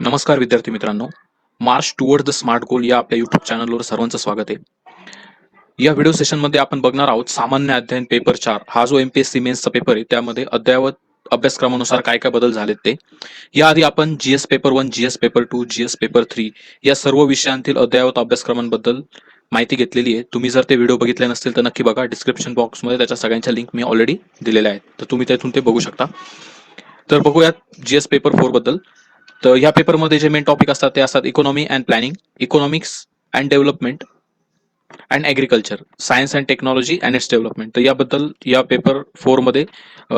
नमस्कार विद्यार्थी मित्रांनो. मार्च टुवर्ड द स्मार्ट गोल या आपल्या युट्यूब चॅनलवर सर्वांचं स्वागत आहे. या व्हिडिओ सेशनमध्ये आपण बघणार आहोत सामान्य अध्ययन पेपर 4 हा जो एमपीएससी मेन्सचा पेपर आहे त्यामध्ये अद्ययावत अभ्यासक्रमानुसार काय काय बदल झालेत ते. याआधी आपण GS paper 1, GS paper 2, GS paper 3 या सर्व विषयांतील अद्ययावत अभ्यासक्रमांबद्दल माहिती घेतलेली आहे. तुम्ही जर ते व्हिडिओ बघितले नसतील तर नक्की बघा. डिस्क्रिप्शन बॉक्समध्ये त्याच्या सगळ्यांच्या लिंक मी ऑलरेडी दिलेल्या आहेत, तर तुम्ही त्यातून ते बघू शकता. तर बघूयात जीएस पेपर 4 बद्दल. तर या पेपरमध्ये जे मेन टॉपिक असतात ते असतात economy and planning, economics and development and agriculture, science and technology and it's development. तर याबद्दल या पेपर 4 मध्ये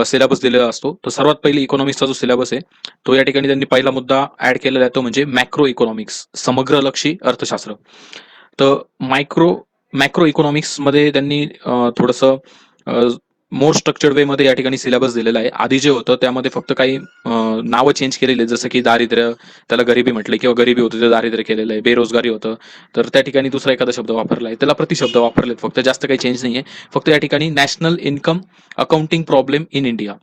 सिलेबस दिलेला असतो. तर सर्वात पहिले इकॉनॉमिक्सचा जो सिलेबस आहे तो या ठिकाणी त्यांनी पहिला मुद्दा ऍड केलेला आहे, तो म्हणजे मॅक्रो इकॉनॉमिक्स, समग्रलक्षी अर्थशास्त्र. तर मॅक्रो इकॉनॉमिक्स मध्ये त्यांनी थोडंसं मोर स्ट्रक्चर्ड वे मध्ये या ठिकाणी सिलेबस दिलेला आहे. आधी जे होतं त्यामध्ये फक्त काही नावं चेंज केलेली आहेत, जसं की दारिद्र्य, त्याला गरिबी म्हटलं, किंवा गरिबी होतं ते दारिद्र्य केलेलं आहे, बेरोजगारी होतं तर त्या ठिकाणी दुसरा एखादा शब्द वापरला आहे, त्याला प्रतिशब्द वापरलेत फक्त, जास्त काही चेंज नाहीये. फक्त या ठिकाणी national income accounting problem in India.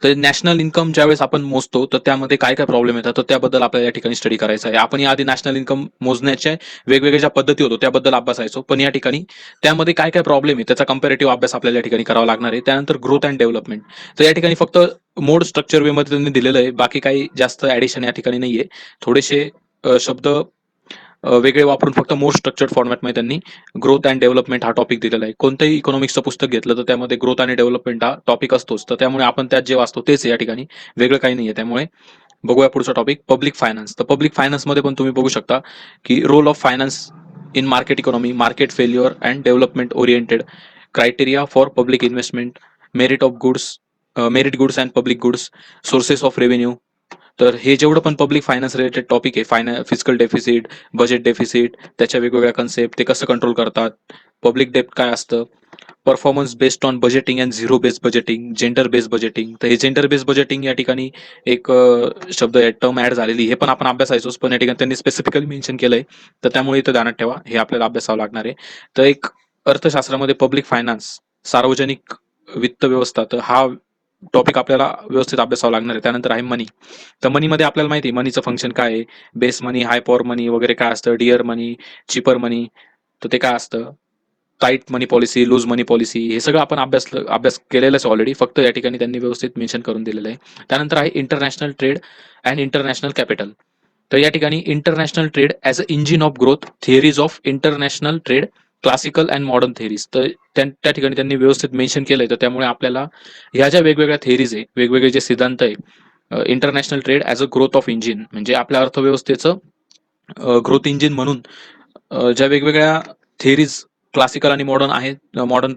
तर नॅशनल इन्कम ज्यावेळेस आपण मोजतो तर त्यामध्ये काय काय प्रॉब्लेम येतात तर त्याबद्दल आपल्याला या ठिकाणी स्टडी करायचा आहे. आपण याआधी नॅशनल इन्कम मोजण्याच्या वेगवेगळ्या ज्या पद्धती होतो त्याबद्दल अभ्यासायचो, पण या ठिकाणी त्यामध्ये काय काय प्रॉब्लेम आहे त्याचा कंपॅरेटिव्ह अभ्यास आपल्याला या ठिकाणी करावा लागणार आहे. त्यानंतर ग्रोथ अँड डेव्हलपमेंट. तर या ठिकाणी फक्त मोड स्ट्रक्चर वे मध्ये त्यांनी दिलेलं आहे, बाकी काही जास्त ऍडिशन या ठिकाणी नाहीये. थोडेसे शब्द वेगळे वापरून फक्त मोर स्ट्रक्चर्ड फॉर्मॅटमध्ये त्यांनी ग्रोथ अँड डेव्हलपमेंट हा टॉपिक दिलेला आहे. कोणतंही इकॉनॉमिक्सचं पुस्तक घेतलं तर त्यामध्ये ग्रोथ आणि डेव्हलपमेंट हा टॉपिक असतोच, तर त्यामुळे आपण त्यात जे वाचतो तेच या ठिकाणी, वेगळं काही नाहीये. त्यामुळे बघूया पुढचा टॉपिक पब्लिक फायनान्स. तर पब्लिक फायनान्समध्ये पण तुम्ही बघू शकता की role of finance in market economy, market failure and development oriented, criteria for public investment, merit goods and public goods, sources of revenue. तर हे जेवढं पण पब्लिक फायनान्स रिलेटेड टॉपिक आहे, फिजिकल डेफिसिट, बजेट डेफिसिट, त्याच्या वेगवेगळ्या concept, ते कसं control करतात, पब्लिक डेप्ट काय असतं, performance based on budgeting and zero based budgeting, gender based budgeting. तर हे जेंडर बेस्ड बजेटिंग या ठिकाणी एक शब्द टर्म ऍड झालेली, हे पण आपण अभ्यासायचोच, पण या ठिकाणी त्यांनी स्पेसिफिकली मेन्शन केलंय, तर त्यामुळे इथं ध्यानात ठेवा, हे आपल्याला अभ्यासावं लागणार आहे. तर एक अर्थशास्त्रामध्ये पब्लिक फायनान्स, सार्वजनिक वित्त व्यवस्था, तर हा टॉपिक आपल्याला व्यवस्थित अभ्यासावा लागणार आहे. त्यानंतर आहे मनी. तर मनीमध्ये आपल्याला माहिती आहे मनीचं फंक्शन काय आहे, बेस मनी, हाय पॉवर मनी वगैरे काय असतं, डिअर मनी, चिपर मनी, तर ते काय असतं, टाईट मनी पॉलिसी, लूज मनी पॉलिसी, हे सगळं आपण अभ्यास केलेलाच ऑलरेडी, फक्त या ठिकाणी त्यांनी व्यवस्थित मेन्शन करून दिलेलं आहे. त्यानंतर आहे international trade and international capital. तर या ठिकाणी international trade as a engine of growth, theories of international trade, classical and modern theories. तर त्या ठिकाणी त्यांनी व्यवस्थित मेन्शन केलंय, तर त्यामुळे आपल्याला ह्या ज्या वेगवेगळ्या थिअरीज आहे, वेगवेगळे जे सिद्धांत आहे, international trade as a growth of engine, म्हणजे आपल्या अर्थव्यवस्थेचं ग्रोथ इंजिन म्हणून ज्या वेगवेगळ्या थिअरीज क्लासिकल आणि मॉडर्न आहेत, मॉडर्न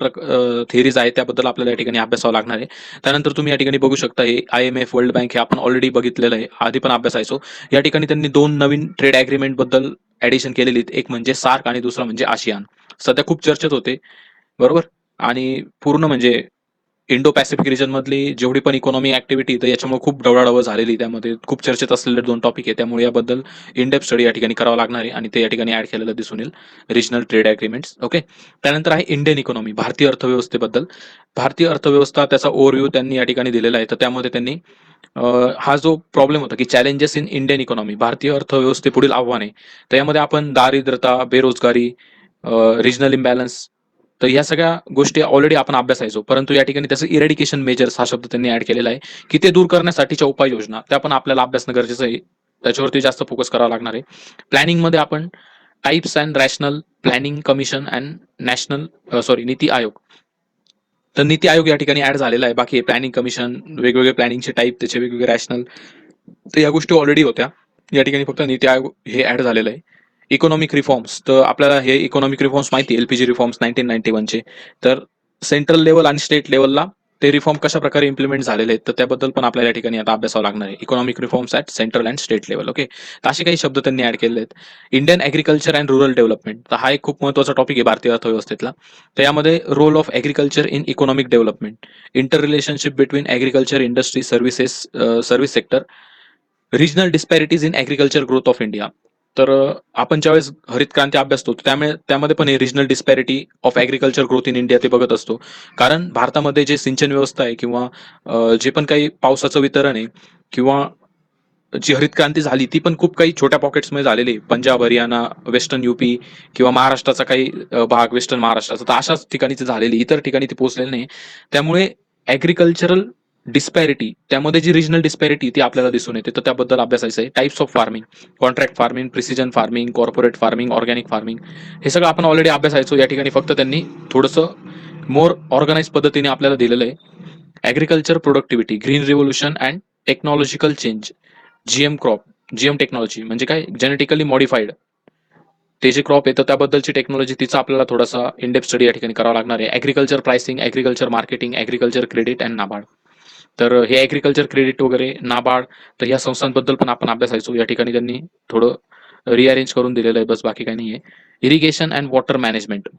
थिअरीज आहेत, त्याबद्दल आपल्याला या ठिकाणी अभ्यासावं लागणार आहे. त्यानंतर तुम्ही या ठिकाणी बघू शकता हे IMF, वर्ल्ड बँक, हे आपण ऑलरेडी बघितलेलं आहे, आधी पण अभ्यासायचो. या ठिकाणी त्यांनी दोन नवीन ट्रेड अग्रीमेंट बद्दल ऍडिशन केलेली, एक म्हणजे सार्क आणि दुसरा म्हणजे आशियान. सध्या खूप चर्चेत होते, बरोबर. आणि पूर्ण म्हणजे इंडो पॅसिफिक रिजन मधली जेवढी पण इकॉनॉमी ऍक्टिव्हिटी, तर याच्यामुळे खूप ढवळाढवळ झालेली, त्यामध्ये खूप चर्चेत असलेले दोन टॉपिक आहे, त्यामुळे याबद्दल इन डेप्थ स्टडी या ठिकाणी करावा लागणार आहे, आणि ते या ठिकाणी ऍड केलेलं दिसून येईल, रिजनल ट्रेड अग्रीमेंट्स. ओके. त्यानंतर आहे इंडियन इकॉनॉमी, भारतीय अर्थव्यवस्थेबद्दल. भारतीय अर्थव्यवस्था त्याचा ओव्हरव्ह्यू त्यांनी या ठिकाणी दिलेला आहे. तर त्यामध्ये त्यांनी हा जो प्रॉब्लेम होता की चॅलेंजेस इन इंडियन इकॉनॉमी, भारतीय अर्थव्यवस्थेपुढील आव्हाने, तर यामध्ये आपण दारिद्र्यता, बेरोजगारी, रिजनल इम्बॅलन्स, तर या सगळ्या गोष्टी ऑलरेडी आपण अभ्यासायचो, परंतु या ठिकाणी त्याचं इरेडिकेशन मेजर्स हा शब्द त्यांनी ऍड केलेला आहे, की ते दूर करण्यासाठीच्या उपाययोजना त्या पण आपल्याला अभ्यासणं गरजेचं आहे. त्याच्यावरती जास्त फोकस करावा लागणार आहे. प्लॅनिंग मध्ये आपण types and rational planning commission and NITI Aayog. तर नीती आयोग या ठिकाणी ऍड झालेला आहे. बाकी प्लॅनिंग कमिशन, वेगवेगळे प्लॅनिंगचे टाईप, त्याचे वेगवेगळे रॅशनल, तर या गोष्टी ऑलरेडी होत्या. या ठिकाणी फक्त नीती आयोग हे ऍड झालेलं आहे. इकॉनॉमिक रिफॉर्म्स, तर आपल्याला हे इकॉनॉमिक रिफॉर्म्स माहिती आहे, LPG रिफॉर्म्स 1991चे. तर सेंट्रल लेवल आणि स्टेट लेवलला ते रिफॉर्म कशा प्रकारे इम्प्लिमेंट झालेले आहेत, तर त्याबद्दल पण आपल्याला या ठिकाणी आता अभ्यासावं लागणार आहे. Economic reforms at central and state level. Okay. तर असे काही शब्द त्यांनी ऍड केलेले आहेत. Indian agriculture and rural development, तर हा एक खूप महत्त्वाचा टॉपिक आहे भारतीय अर्थव्यवस्थेतला. तर यामध्ये role of agriculture in economic development, inter relationship between agriculture industry, service sector, regional disparities in agriculture growth of India. तर आपण ज्यावेळेस हरित क्रांती अभ्यासतो त्यामुळे त्यामध्ये पण हे regional डिस्पॅरिटी of agriculture growth in India ते बघत असतो. कारण भारतामध्ये जे सिंचन व्यवस्था आहे, किंवा जे पण काही पावसाचं वितरण आहे, किंवा जी हरित क्रांती झाली ती पण खूप काही छोट्या पॉकेट्समध्ये झालेली आहे. पंजाब, हरियाणा, वेस्टर्न यूपी किंवा महाराष्ट्राचा काही भाग, वेस्टर्न महाराष्ट्राचा, तर अशाच ठिकाणी ती झालेली, इतर ठिकाणी ती पोहोचलेली नाही. त्यामुळे ॲग्रिकल्चरल डिस्पॅरिटी, त्यामध्ये जी रिजनल डिस्पॅरिटी ती आपल्याला दिसून येते, तर त्याबद्दल अभ्यासायचं आहे. Types of farming, contract farming, precision farming, corporate farming, organic farming, हे सगळं आपण ऑलरेडी अभ्यासायचो. या ठिकाणी फक्त त्यांनी थोडंसं मोर ऑर्गनाइज पद्धतीने आपल्याला दिलेलं आहे. Agriculture productivity, green revolution and technological change, GM crop, GM technology म्हणजे काय, जेनेटिकली मॉडिफाईड ते जे क्रॉप येतं त्याबद्दलची टेक्नॉलॉजी, तिचा आपल्याला थोडासा इनडेप्थ स्टडी या ठिकाणी करावा लागणार आहे. Agriculture pricing, agriculture marketing, agriculture credit and NABARD. तर हे ॲग्रिकल्चर क्रेडिट वगैरे नाबार्ड, तर या संस्थांबद्दल पण आपण अभ्यासायचो. या ठिकाणी त्यांनी थोडं रिअरेंज करून दिलेलं आहे, बस बाकी काही नाही आहे. Irrigation and water management,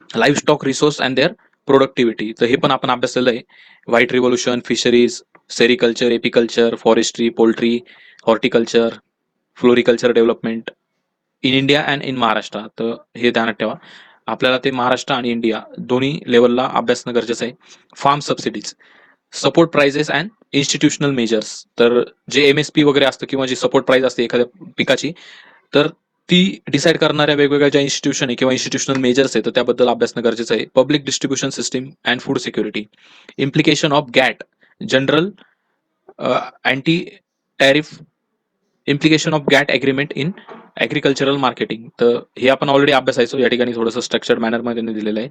livestock resource and their productivity, तर हे पण आपण अभ्यासलेलं आहे. White revolution, fisheries, sericulture, apiculture, forestry, poultry, horticulture, floriculture development in India and in Maharashtra. तर हे ध्यानात ठेवा, आपल्याला ते महाराष्ट्र आणि इंडिया दोन्ही लेवलला अभ्यासणं गरजेचं आहे. Farm subsidies, support prices and institutional measures, तर जे एमएसपी वगैरे असतं किंवा जी सपोर्ट प्राइस असते एखाद्या पिकाची, तर ती डिसाईड करणाऱ्या वेगवेगळ्या ज्या इन्स्टिट्यूशन आहे किंवा इन्स्टिट्यूशनल मेजर्स आहे, तर त्याबद्दल अभ्यासणं गरजेचं आहे. Public distribution system and food security, implication of GATT, general anti tariff, implication of GATT agreement in agricultural marketing, तर हे आपण ऑलरेडी अभ्यासायचो. या ठिकाणी थोडंसं स्ट्रक्चर्ड मॅनरमध्ये त्यांनी दिलेलं आहे.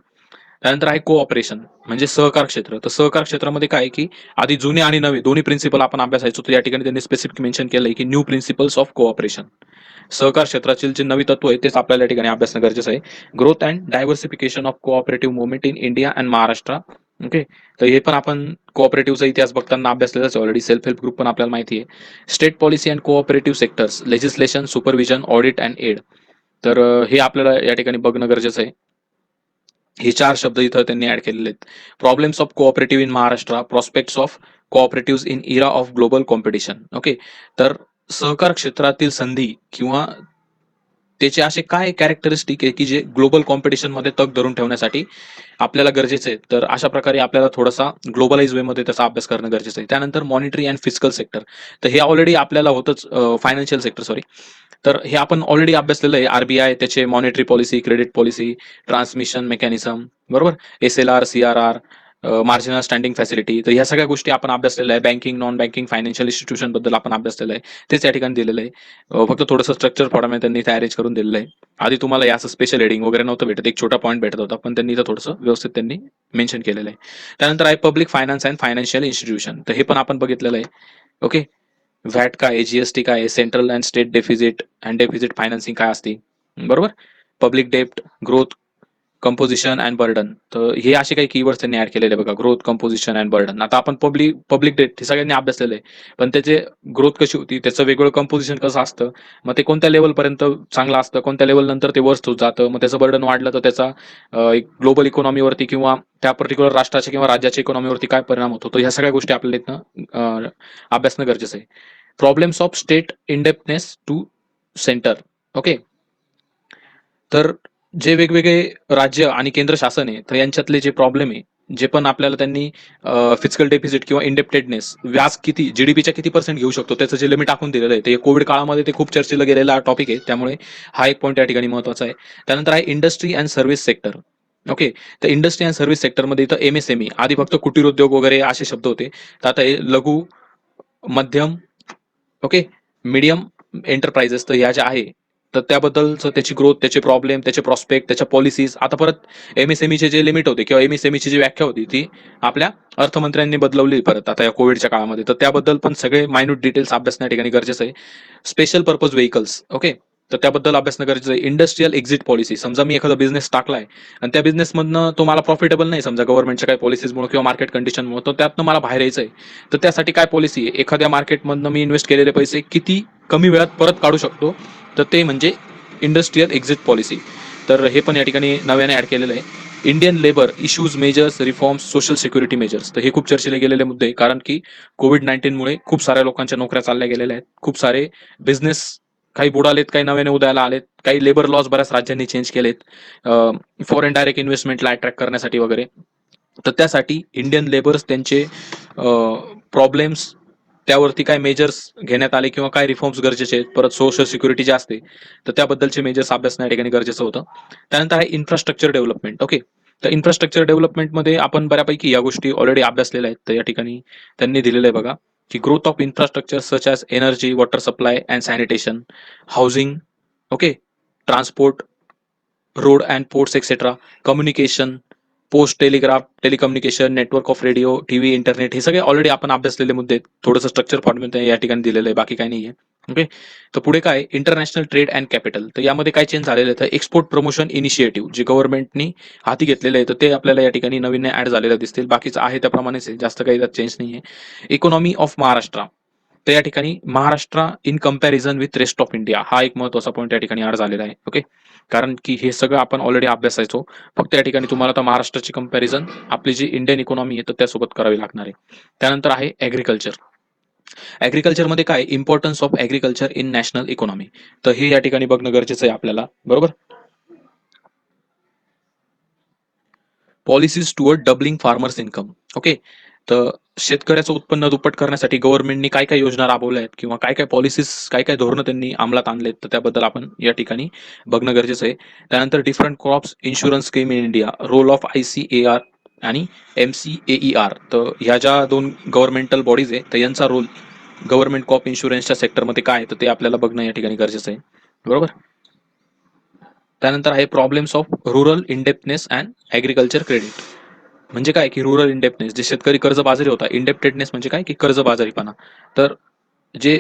त्यानंतर आहे कोऑपरेशन म्हणजे सहकार क्षेत्र. तर सहकार क्षेत्रामध्ये काय आहे, की आधी जुने आणि नवे दोन्ही प्रिन्सिपल आपण अभ्यासायचो. तर या ठिकाणी त्यांनी स्पेसिफिक मेन्शन केलंय की न्यू प्रिन्सिपल्स ऑफ कोऑपरेशन, सहकार क्षेत्रातील जे नवी तत्व आहे तेच आपल्याला या ठिकाणी अभ्यासणं गरजेचं आहे. Growth and diversification of cooperative movement in India and Maharashtra. Okay, तर हे पण आपण कोऑपरेटिव्हचा इतिहास बघताना अभ्यासलेलाच ऑलरेडी. सेल्फ हेल्प ग्रुप पण आपल्याला माहिती आहे. State policy and cooperative sectors, legislation, supervision, audit and aid, तर हे आपल्याला या ठिकाणी बघणं गरजेचं आहे. हे 4 शब्द इथं त्यांनी ऍड केलेले आहेत. Problems of cooperative in Maharashtra, prospects of cooperative in era of global competition. Okay, तर सहकार क्षेत्रातील संधी किंवा त्याचे असे काय कॅरेक्टरिस्टिक आहे की जे ग्लोबल कॉम्पिटिशनमध्ये तग धरून ठेवण्यासाठी आपल्याला गरजेचं आहे. तर अशा प्रकारे आपल्याला थोडासा ग्लोबलाइज वेमध्ये त्याचा अभ्यास करणं गरजेचं आहे. त्यानंतर मॉनिटरी अँड फिजिकल सेक्टर, तर हे ऑलरेडी आपल्याला होतंच. फायनान्शियल सेक्टर, सॉरी, तर हे आपण ऑलरेडी अभ्यासलेलं आहे. आरबीआय, त्याचे monetary policy, credit policy, transmission mechanism, बरोबर, SLR, CRR, marginal standing facility, तर ह्या सगळ्या गोष्टी आपण अभ्यासलेल्या आहे. Banking, non banking, financial institution बद्दल आपण अभ्यासलेलं आहे. तेच या ठिकाणी दिलेलं आहे. फक्त थोडंसं स्ट्रक्चर फॉर्मॅट त्यांनी इथे अरेंज करून दिलेलं आहे. आधी तुम्हाला या असं स्पेशल हेडिंग वगैरे नव्हतं भेटत, एक छोटा पॉईंट भेटत होता, पण त्यांनी इथं थोडंसं व्यवस्थित त्यांनी मेन्शन केलेलं आहे. त्यानंतर आहे public finance and financial institution, तर हे पण आपण बघितलेलं आहे. ओके, व्हॅट काय आहे, जीएसटी काय आहे, central and state deficit and deficit financing काय असते, बरोबर, पब्लिक डेप्ट, ग्रोथ, कंपोजिशन अँड बर्डन, तर हे असे काही कीवर्ड्स त्यांनी ऍड केलेले बघा, ग्रोथ, कंपोजिशन अँड बर्डन. आता आपण पब्लिक डेट हे सगळ्यांनी अभ्यासलेलं आहे, पण त्याचे ग्रोथ कशी होती, त्याचं वेगळं कंपोजिशन कसं असतं, मग ते कोणत्या लेवल पर्यंत चांगलं असतं, कोणत्या लेवल नंतर ते वर्स्ट होत जातं, मग त्याचं बर्डन वाढलं तर त्याचा एक ग्लोबल इकॉनॉमीवरती किंवा त्या पर्टिक्युलर राष्ट्राच्या किंवा राज्याच्या इकॉनॉमीवरती काय परिणाम होतो, तर ह्या सगळ्या गोष्टी आपल्याला इथनं अभ्यासणं गरजेचं आहे. Problems of state indebtedness to centre. Okay, तर जे वेगवेगळे राज्य आणि केंद्र शासन आहे, तर यांच्यातले जे प्रॉब्लेम आहे, जे पण आपल्याला त्यांनी फिजिकल डेफिसिट किंवा इंडेप्टेडनेस, व्याज किती, जीडीपीच्या किती पर्सेंट घेऊ शकतो, त्याचं जे लिमिट आखून दिलेलं आहे, ते कोविड काळामध्ये ते खूप चर्चेला गेलेला टॉपिक आहे. त्यामुळे हा एक पॉईंट या ठिकाणी महत्वाचा आहे. त्यानंतर आहे industry and service sector. Okay, तर इंडस्ट्री अँड सर्व्हिस सेक्टरमध्ये इथं एमएसएमई, आधी फक्त कुटीर उद्योग वगैरे असे शब्द होते, तर आता हे लघु, मध्यम, ओके, मीडियम एंटरप्राइजेस, तर ह्या ज्या आहे, तर त्याबद्दलचं त्याची ग्रोथ, त्याचे प्रॉब्लेम, त्याचे प्रॉस्पेक्ट, त्याच्या पॉलिसीज. आता परत एमएसएमईचे जे लिमिट होते किंवा एमएसएमईची जी व्याख्या होती ती आपल्या अर्थमंत्र्यांनी बदलवली परत आता या कोविडच्या काळामध्ये, तर त्याबद्दल पण सगळे मायन्यूट डिटेल्स अभ्यासण्या ठिकाणी गरजेचं आहे. स्पेशल पर्पज व्हेकल्स, ओके, तर त्याबद्दल अभ्यासणं गरजेचं आहे. इंडस्ट्रियल एक्झिट पॉलिसी, समजा मी एखादा बिझनेस टाकलाय आणि त्या बिझनेसमधनं तो मला प्रॉफिटेबल नाही, समजा गव्हर्नमेंटच्या काही पॉलिसीजमुळे किंवा मार्केट कंडिशनमुळे, तर त्यातनं मला बाहेर यायचं आहे, तर त्यासाठी काय पॉलिसी आहे, एखाद्या मार्केटमधनं मी इन्व्हेस्ट केलेले पैसे किती कमी वेळात परत काढू शकतो, तर ते म्हणजे इंडस्ट्रियल एक्झिट पॉलिसी. तर हे पण या ठिकाणी नव्याने ऍड केलेलं आहे. Indian labour issues, measures, reforms, social security measures, तर हे खूप चर्चेले गेलेले मुद्दे आहे, कारण की कोविड-19 मुळे खूप साऱ्या लोकांच्या नोकऱ्या चालल्या गेलेल्या आहेत, खूप सारे बिझनेस काही बुडालेत, काही नव्याने उदयाला आलेत, काही लेबर लॉज बऱ्याच राज्यांनी चेंज केलेत, फॉरेन डायरेक्ट इन्व्हेस्टमेंटला अट्रॅक्ट करण्यासाठी वगैरे. तर त्यासाठी इंडियन लेबर्स त्यांचे प्रॉब्लेम्स त्यावरती काय मेजर्स घेण्यात आले किंवा काय रिफॉर्म्स गरजेचे आहेत. परत सोशल सिक्युरिटी जे असते, तर त्याबद्दलचे मेजर्स अभ्यासणं या ठिकाणी गरजेचं होतं. त्यानंतर आहे इन्फ्रास्ट्रक्चर डेव्हलपमेंट. ओके. तर इन्फ्रास्ट्रक्चर डेव्हलपमेंटमध्ये आपण बऱ्यापैकी या गोष्टी ऑलरेडी अभ्यासलेल्या आहेत. तर या ठिकाणी त्यांनी दिलेलं आहे बघा, की growth of infrastructure such as energy, water supply and sanitation, housing, okay, transport, road and ports etcetera, communication, post telegraph, telecommunication, network of radio, TV, internet, हे सगळे ऑलरेडी आपण अभ्यासलेले मुद्दे आहेत. थोडंसं स्ट्रक्चर फॉर्ममध्ये या ठिकाणी दिलेलं आहे, बाकी काही नाहीये. ओके. तर पुढे काय इंटरनॅशनल ट्रेड अँड कॅपिटल. तर यामध्ये काय चेंज झालेलं आहे, तर एक्सपोर्ट प्रमोशन इनिशिएटिव्ह जे गव्हर्नमेंटनी हाती घेतलेलं आहे, तर ते आपल्याला या ठिकाणी नवीन ऍड झालेलं दिसतील. बाकीचं आहे त्याप्रमाणेच आहे, जास्त काही त्यात चेंज नाहीये. Economy of Maharashtra. तर या ठिकाणी Maharashtra in comparison with rest of India हा एक महत्वाचा पॉईंट या ठिकाणी ऍड झालेला आहे. ओके. कारण की हे सगळं आपण ऑलरेडी अभ्यासायचो. फक्त या ठिकाणी तुम्हाला आता महाराष्ट्राची कंपॅरिझन आपली जी इंडियन इकॉनॉमी आहे तर त्यासोबत करावी लागणार आहे. त्यानंतर आहे ऍग्रिकल्चर. ऍग्रिकल्चरमध्ये काय importance of agriculture in national economy. तर हे या ठिकाणी बघणं गरजेचं आहे आपल्याला, बरोबर. Policies toward doubling farmers income. Okay. तर शेतकऱ्याचं उत्पन्न दुप्पट करण्यासाठी गव्हर्नमेंटनी काय काय योजना राबवल्या आहेत किंवा काय काय पॉलिसीज काय काय धोरणं त्यांनी अंमलात आणलेत, तर त्याबद्दल आपण या ठिकाणी बघणं गरजेचं आहे. त्यानंतर different crops insurance scheme in India, role of ICAR आणि MCAER. तर ह्या ज्या दोन गव्हर्नमेंटल बॉडीज आहे तर यांचा रोल गव्हर्नमेंट क्रॉप इन्शुरन्सच्या सेक्टरमध्ये काय आहे, तर ते आपल्याला बघणं या ठिकाणी गरजेचं आहे, बरोबर. त्यानंतर आहे problems of rural indebtedness and agriculture credit. म्हणजे काय की रुरल इंडेप्टनेस जे शेतकरी कर्जबाजारी होता. इंडेप्टेडनेस म्हणजे काय की कर्जबाजारीपणा. तर जे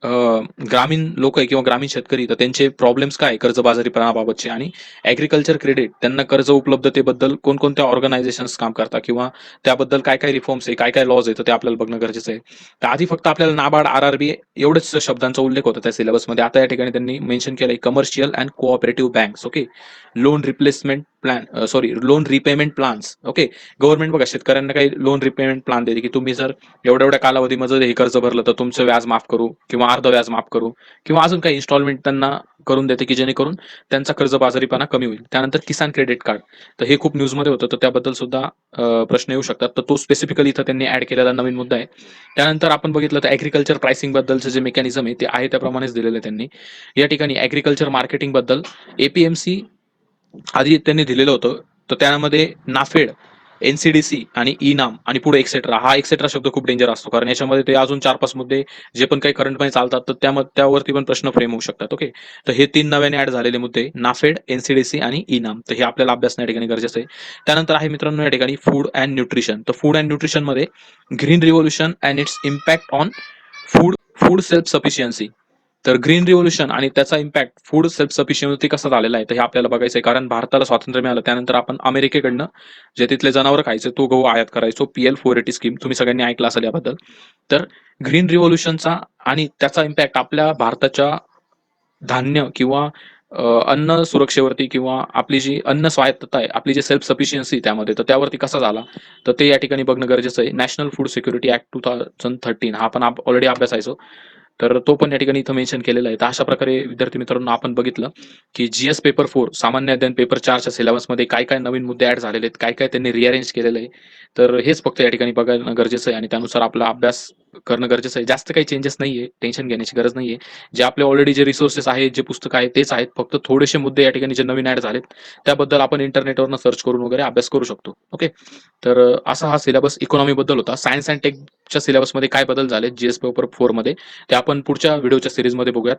ग्रामीण लोक आहे किंवा ग्रामीण शेतकरी तर त्यांचे प्रॉब्लेम्स काय कर्जबाजारीपणाबाबतचे, आणि ॲग्रिकल्चर क्रेडिट त्यांना कर्ज उपलब्धतेबद्दल कोणकोणत्या ऑर्गनायझेशन्स काम करतात किंवा त्याबद्दल काय काय रिफॉर्म्स आहे, काय काय लॉज आहे, तर ते आपल्याला बघणं गरजेचं आहे. तर आधी फक्त आपल्याला नाबार्ड, RRB एवढेच शब्दांचा उल्लेख होता त्या सिलेबसमध्ये. आता या ठिकाणी त्यांनी मेन्शन केलंय commercial and cooperative banks. Okay. Loan replacement plan, sorry, loan repayment plans. Okay. Government बघा शेतकऱ्यांना काही लोन रिपेमेंट प्लान देते, की तुम्ही जर एवढ्या एवढ्या कालावधीमध्ये हे कर्ज भरलं तर तुमचं व्याज माफ करू किंवा अर्ध व्याज माफ करू किंवा अजून काही इन्स्टॉलमेंट त्यांना करून देते, की जेणेकरून त्यांचा कर्जबाजारीपणा कमी होईल. त्यानंतर किसान क्रेडिट कार्ड. तर हे खूप न्यूजमध्ये होतं, तर त्याबद्दल सुद्धा प्रश्न येऊ शकतात. तर तो स्पेसिफिकली इथं त्यांनी ऍड केलेला नवीन मुद्दा आहे. त्यानंतर आपण बघितलं तर ऍग्रिकल्चर प्राइसिंग बद्दलचं जे मेकॅनिझम आहे ते आहे त्याप्रमाणेच दिलेलं आहे त्यांनी. या ठिकाणी ऍग्रिकल्चर मार्केटिंग बद्दल APMC आधी त्यांनी दिलेलं होतं, तर त्यामध्ये नाफेड, NCDC आणि इनाम आणि पुढे एक्सेट्रा. हा एक्सेट्रा शब्द खूप डेंजर असतो, कारण याच्यामध्ये ते अजून 4-5 मुद्दे जे पण काही करंटमध्ये चालतात तर त्यावरती पण प्रश्न फ्रेम होऊ शकतात. ओके. तर हे 3 नव्याने ऍड झालेले मुद्दे नाफेड, NCDC आणि इनाम. तर हे आपल्याला अभ्यासणं या ठिकाणी गरजेचं आहे. त्यानंतर आहे मित्रांनो या ठिकाणी फूड अँड न्यूट्रिशन. तर फूड अँड न्यूट्रिशनमध्ये green revolution and its impact on food food self sufficiency. तर ग्रीन रिव्होल्यूशन आणि त्याचा इम्पॅक्ट फूड सेल्फ सफिशियन्सी कसा झालेला आहे, तर हे आपल्याला बघायचं आहे. कारण भारताला स्वातंत्र्य मिळालं त्यानंतर आपण अमेरिकेकडनं जे तिथले जनावर खायचे तो गहू आयात करायचो. PL480 स्कीम तुम्ही सगळ्यांनी ऐकलं असेल याबद्दल. तर ग्रीन रिव्होल्यूशनचा आणि त्याचा इम्पॅक्ट आपल्या भारताच्या धान्य किंवा अन्न सुरक्षेवरती किंवा आपली जी अन्न स्वायत्तता आहे, आपली जी सेल्फ सफिशियन्सी त्यामध्ये, तर त्यावरती कसा झाला, तर ते या ठिकाणी बघणं गरजेचं आहे. नॅशनल फूड सिक्युरिटी ऍक्ट 2013 हा आपण ऑलरेडी अभ्यासायचो. तर तो पण या ठिकाणी इथं मेन्शन केलेला आहे. तर अशा प्रकारे विद्यार्थी मित्रांनो आपण बघितलं, की GS पेपर 4 सामान्य अध्ययन पेपर 4च्या सिलेबसमध्ये काय काय नवीन मुद्दे ऍड झालेले आहेत, काय काय त्यांनी रिअरेंज केलेलं आहे. तर हेच फक्त या ठिकाणी बघणं गरजेचं आहे आणि त्यानुसार आपला अभ्यास करणं गरजेचं आहे. जास्त काही चेंजेस नाहीये, टेन्शन घेण्याची गरज नाहीये. जे आपले ऑलरेडी जे रिसोर्सेस आहेत, जे पुस्तकं आहेत तेच आहेत. फक्त थोडेसे मुद्दे या ठिकाणी जे नवीन ऍड झालेत, त्याबद्दल आपण इंटरनेटवरनं सर्च करून वगैरे अभ्यास करू शकतो. ओके. तर असा हा सिलेबस इकॉनॉमीबद्दल होता. सायन्स अँड टेकच्या सिलेबसमध्ये काय बदल झाले GS पेपर 4 मध्ये, ते आपण पुढच्या व्हिडिओच्या सीरीजमध्ये बघूयात.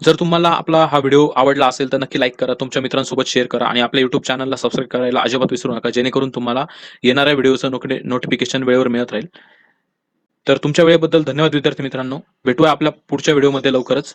जर तुम्हाला आपला हा व्हिडिओ आवडला असेल तर नक्की लाईक करा, तुमच्या मित्रांसोबत शेअर करा आणि आपल्या YouTube चॅनलला सबस्क्राईब करायला अजिबात विसरू नका, जेणेकरून तुम्हाला येणाऱ्या व्हिडिओचं नोटिफिकेशन वेळेवर मिळत राहील. तर तुमच्या वेळेबद्दल धन्यवाद विद्यार्थी मित्रांनो. भेटूया आपल्या पुढच्या व्हिडिओमध्ये लवकरच.